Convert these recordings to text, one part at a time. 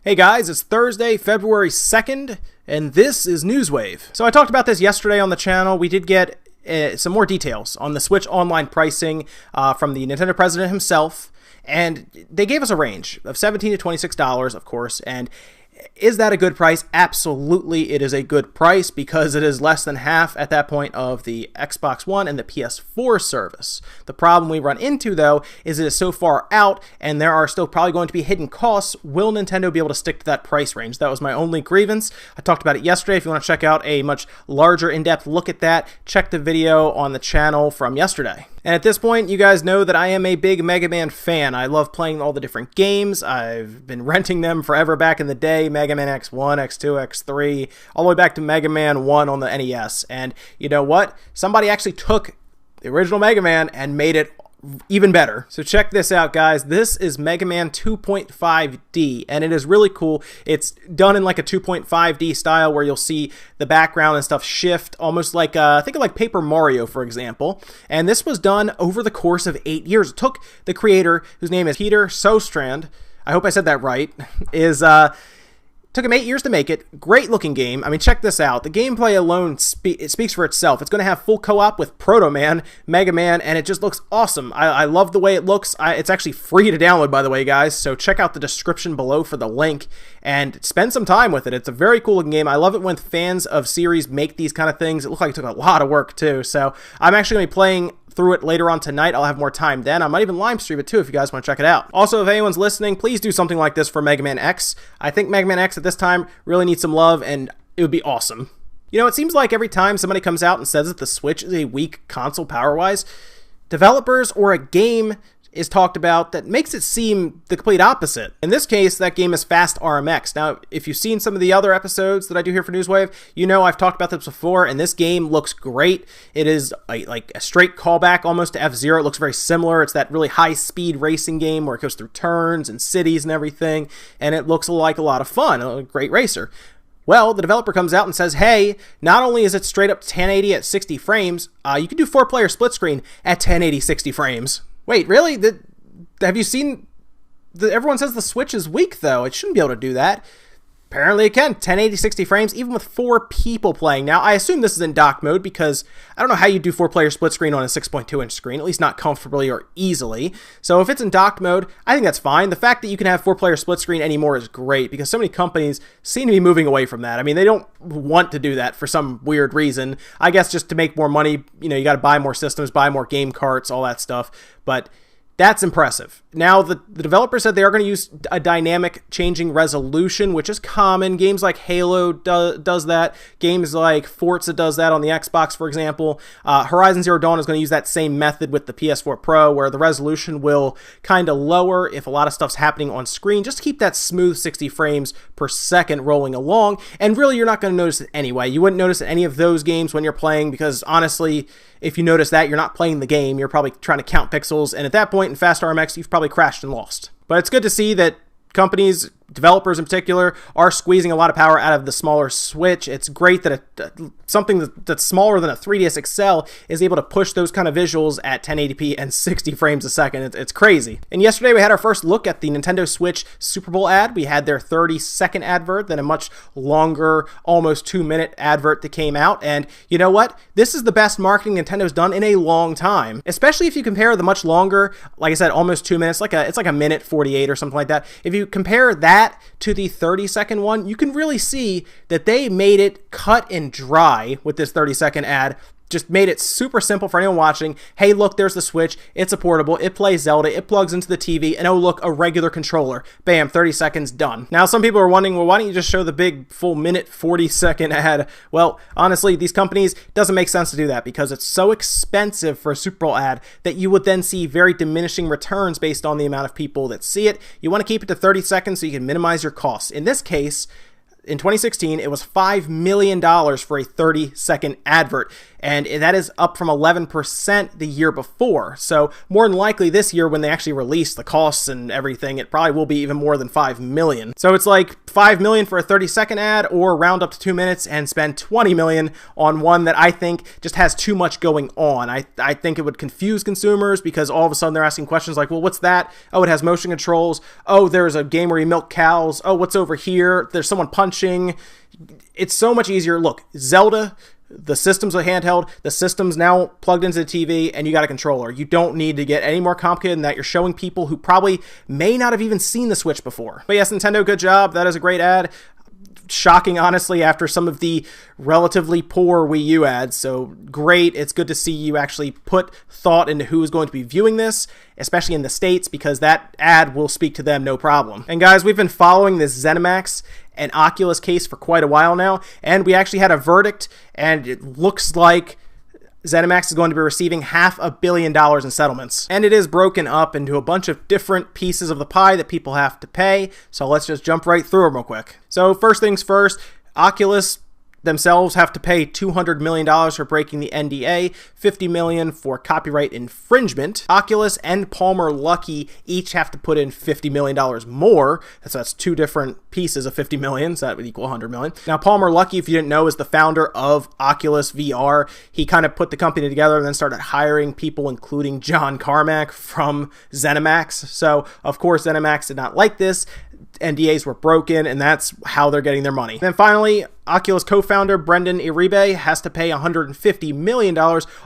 Hey guys, it's Thursday, February 2nd, and this is Newswave. So I talked about this yesterday on the channel. We did get some more details on the Switch Online pricing from the Nintendo president himself, and they gave us a range of $17 to $26, of course, and is that a good price? Absolutely, it is a good price because it is less than half at that point of the Xbox One and the PS4 service. The problem we run into, though, is it is so far out and there are still probably going to be hidden costs. Will Nintendo be able to stick to that price range? That was my only grievance. I talked about it yesterday. If you want to check out a much larger in-depth look at that, check the video on the channel from yesterday. And at this point, you guys know that I am a big Mega Man fan. I love playing all the different games. I've been renting them forever back in the day. Mega Man X1, X2, X3, all the way back to Mega Man 1 on the NES. And you know what? Somebody actually took the original Mega Man and made it even better. So check this out, guys. This is Mega Man 2.5D, and it is really cool. It's done in like a 2.5D style where you'll see the background and stuff shift, almost like, think of like Paper Mario, for example. And this was done over the course of 8 years. It took the creator, whose name is Peter Sostrand, I hope I said that right, took him 8 years to make it. Great looking game. I mean, check this out. The gameplay alone it speaks for itself. It's going to have full co-op with Proto Man, Mega Man, and it just looks awesome. I love the way it looks. It's actually free to download, by the way, guys, so check out the description below for the link and spend some time with it. It's a very cool looking game. I love it when fans of series make these kind of things. It looks like it took a lot of work, too, so I'm actually going to be playing through it later on tonight. I'll have more time then. I might even live stream it too if you guys want to check it out. Also, if anyone's listening, please do something like this for Mega Man X. I think Mega Man X at this time really needs some love, and it would be awesome. You know, it seems like every time somebody comes out and says that the Switch is a weak console power-wise, developers or a game is talked about that makes it seem the complete opposite. In this case, that game is Fast RMX. Now, if you've seen some of the other episodes that I do here for Newswave, you know I've talked about this before, and this game looks great. It is like a straight callback almost to F-Zero. It looks very similar. It's that really high-speed racing game where it goes through turns and cities and everything, and it looks like a lot of fun, a great racer. Well, the developer comes out and says, hey, not only is it straight up 1080 at 60 frames, you can do 4-player split screen at 1080 60 frames. Wait, really? Have you seen... Everyone says the Switch is weak, though. It shouldn't be able to do that. Apparently it can. 1080 60 frames, even with 4 people playing. Now, I assume this is in dock mode because I don't know how you do 4-player split screen on a 6.2-inch screen, at least not comfortably or easily. So if it's in dock mode, I think that's fine. The fact that you can have 4-player split screen anymore is great because so many companies seem to be moving away from that. I mean, they don't want to do that for some weird reason. I guess just to make more money, you know, you got to buy more systems, buy more game carts, all that stuff. But that's impressive. Now, the developer said they are going to use a dynamic changing resolution, which is common. Games like Halo does that. Games like Forza does that on the Xbox, for example. Horizon Zero Dawn is going to use that same method with the PS4 Pro, where the resolution will kind of lower if a lot of stuff's happening on screen, just to keep that smooth 60 frames per second rolling along. And really, you're not going to notice it anyway. You wouldn't notice any of those games when you're playing because, honestly, if you notice that, you're not playing the game. You're probably trying to count pixels, and at that point in Fast RMX, you've probably crashed and lost. But it's good to see that companies, developers in particular, are squeezing a lot of power out of the smaller Switch. It's great that something that's smaller than a 3DS XL is able to push those kind of visuals at 1080p and 60 frames a second. It's crazy. And yesterday we had our first look at the Nintendo Switch Super Bowl ad. We had their 30-second advert, then a much longer, almost 2-minute advert that came out. And you know what? This is the best marketing Nintendo's done in a long time, especially if you compare the much longer, like I said, almost 2 minutes, it's like a minute 48 or something like that. If you compare that to the 30-second one, you can really see that they made it cut and dry with this 30-second ad. Just made it super simple for anyone watching. Hey, look, there's the Switch. It's a portable. It plays Zelda. It plugs into the TV. And oh, look, a regular controller. Bam, 30 seconds, done. Now, some people are wondering, well, why don't you just show the big full minute 40-second ad? Well, honestly, these companies, it doesn't make sense to do that because it's so expensive for a Super Bowl ad that you would then see very diminishing returns based on the amount of people that see it. You want to keep it to 30 seconds so you can minimize your costs. In this case, in 2016, it was $5 million for a 30-second advert, and that is up from 11% the year before. So more than likely this year, when they actually release the costs and everything, it probably will be even more than $5 million. So it's like $5 million for a 30-second ad, or round up to 2 minutes and spend $20 million on one that I think just has too much going on. I think it would confuse consumers, because all of a sudden they're asking questions like, well, what's that? Oh, it has motion controls. Oh, there's a game where you milk cows. Oh, what's over here? There's someone punching. It's so much easier. Look, Zelda, the system's a handheld, the system's now plugged into the TV, and you got a controller. You don't need to get any more complicated than that. You're showing people who probably may not have even seen the Switch before. But yes, Nintendo, good job. That is a great ad. Shocking, honestly, after some of the relatively poor Wii U ads. So great. It's good to see you actually put thought into who is going to be viewing this, especially in the States, because that ad will speak to them no problem. And guys, we've been following this ZeniMax and Oculus case for quite a while now, and we actually had a verdict, and it looks like ZeniMax is going to be receiving $500 million in settlements. And it is broken up into a bunch of different pieces of the pie that people have to pay. So let's just jump right through them real quick. So first things first, Oculus themselves have to pay $200 million for breaking the NDA, $50 million for copyright infringement. Oculus and Palmer Luckey each have to put in $50 million more. So that's two different pieces of $50 million, so that would equal $100 million. Now, Palmer Luckey, if you didn't know, is the founder of Oculus VR. He kind of put the company together and then started hiring people, including John Carmack from ZeniMax. So, of course, ZeniMax did not like this. NDAs were broken, and that's how they're getting their money. Then finally, Oculus co-founder Brendan Iribe has to pay $150 million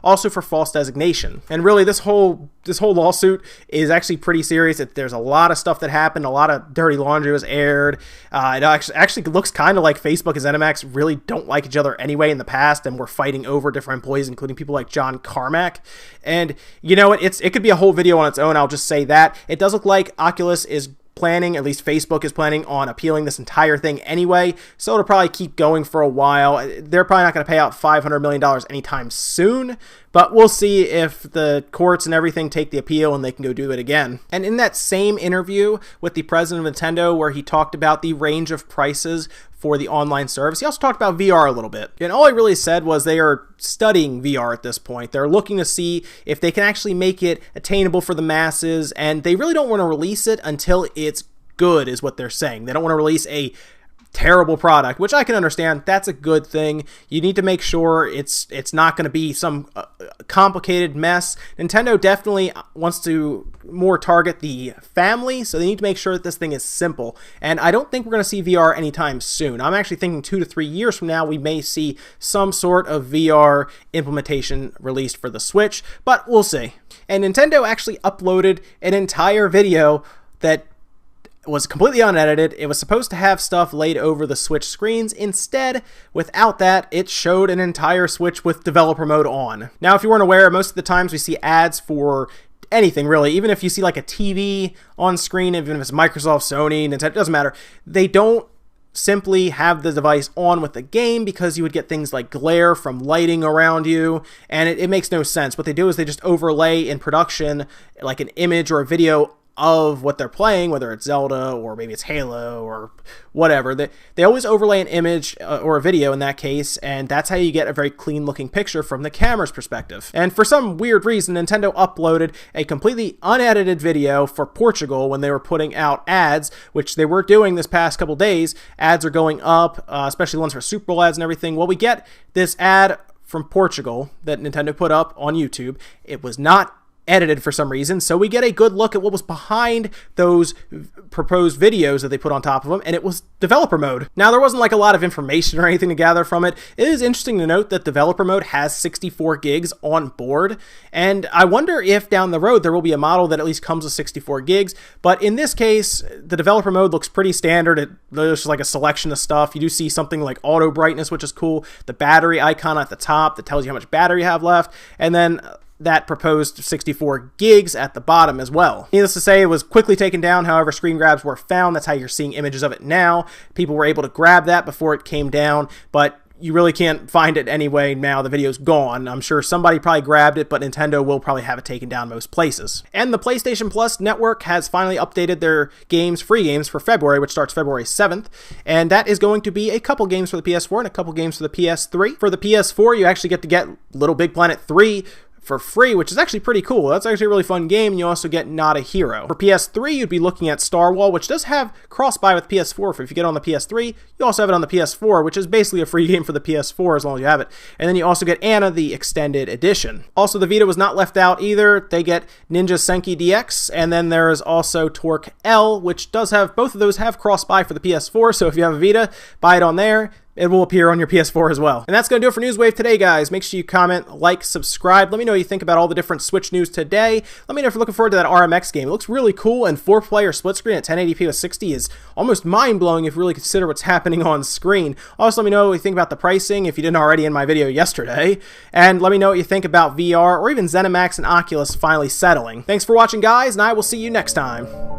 also for false designation. And really, this whole lawsuit is actually pretty serious. There's a lot of stuff that happened, a lot of dirty laundry was aired. It actually looks kind of like Facebook and ZeniMax really don't like each other anyway in the past, and were fighting over different employees, including people like John Carmack. And you know what? It could be a whole video on its own. I'll just say that. It does look like Oculus is planning, at least Facebook is planning on appealing this entire thing anyway, so it'll probably keep going for a while. They're probably not going to pay out $500 million anytime soon, but we'll see if the courts and everything take the appeal and they can go do it again. And in that same interview with the president of Nintendo, where he talked about the range of prices for the online service, he also talked about VR a little bit. And all he really said was they are studying VR at this point. They're looking to see if they can actually make it attainable for the masses, and they really don't want to release it until it's good, is what they're saying. They don't want to release a terrible product, which I can understand. That's a good thing. You need to make sure it's not going to be some complicated mess. Nintendo definitely wants to more target the family, so they need to make sure that this thing is simple. And I don't think we're going to see VR anytime soon. I'm actually thinking 2 to 3 years from now we may see some sort of VR implementation released for the Switch, but we'll see. And Nintendo actually uploaded an entire video that was completely unedited. It was supposed to have stuff laid over the Switch screens. Instead, without that, it showed an entire Switch with developer mode on. Now, if you weren't aware, most of the times we see ads for anything really, even if you see like a TV on screen, even if it's Microsoft, Sony, Nintendo, it doesn't matter. They don't simply have the device on with the game, because you would get things like glare from lighting around you, and it makes no sense. What they do is they just overlay in production like an image or a video of what they're playing, whether it's Zelda or maybe it's Halo or whatever. They always overlay an image or a video in that case, and that's how you get a very clean looking picture from the camera's perspective. And for some weird reason, Nintendo uploaded a completely unedited video for Portugal when they were putting out ads, which they were doing this past couple days. Ads are going up, especially ones for Super Bowl ads and everything. Well, we get this ad from Portugal that Nintendo put up on YouTube. It was not edited for some reason, so we get a good look at what was behind those proposed videos that they put on top of them, and it was developer mode. Now, there wasn't like a lot of information or anything to gather from it. It is interesting to note that developer mode has 64 gigs on board, and I wonder if down the road there will be a model that at least comes with 64 gigs, but in this case, the developer mode looks pretty standard. There's just like a selection of stuff. You do see something like auto brightness, which is cool, the battery icon at the top that tells you how much battery you have left, and then that proposed 64 gigs at the bottom as well. Needless to say, it was quickly taken down. However, screen grabs were found. That's how you're seeing images of it now. People were able to grab that before it came down, but you really can't find it anyway now. The video's gone. I'm sure somebody probably grabbed it, but Nintendo will probably have it taken down most places. And the PlayStation Plus network has finally updated their games, free games for February, which starts February 7th. And that is going to be a couple games for the PS4 and a couple games for the PS3. For the PS4, you actually get to get Little Big Planet 3 for free, which is actually pretty cool. That's actually a really fun game, and you also get Not a Hero. For PS3, you'd be looking at Star Wars, which does have cross-buy with PS4. For if you get it on the PS3, you also have it on the PS4, which is basically a free game for the PS4 as long as you have it. And then you also get Anna, the Extended Edition. Also, the Vita was not left out either. They get Ninja Senki DX, and then there is also Torque L, which does have, both of those have cross-buy for the PS4, so if you have a Vita, buy it on there. It will appear on your PS4 as well. And that's going to do it for Newswave today, guys. Make sure you comment, like, subscribe. Let me know what you think about all the different Switch news today. Let me know if you're looking forward to that RMX game. It looks really cool, and 4-player split screen at 1080p with 60 is almost mind-blowing if you really consider what's happening on screen. Also, let me know what you think about the pricing if you didn't already in my video yesterday. And let me know what you think about VR or even ZeniMax and Oculus finally settling. Thanks for watching, guys, and I will see you next time.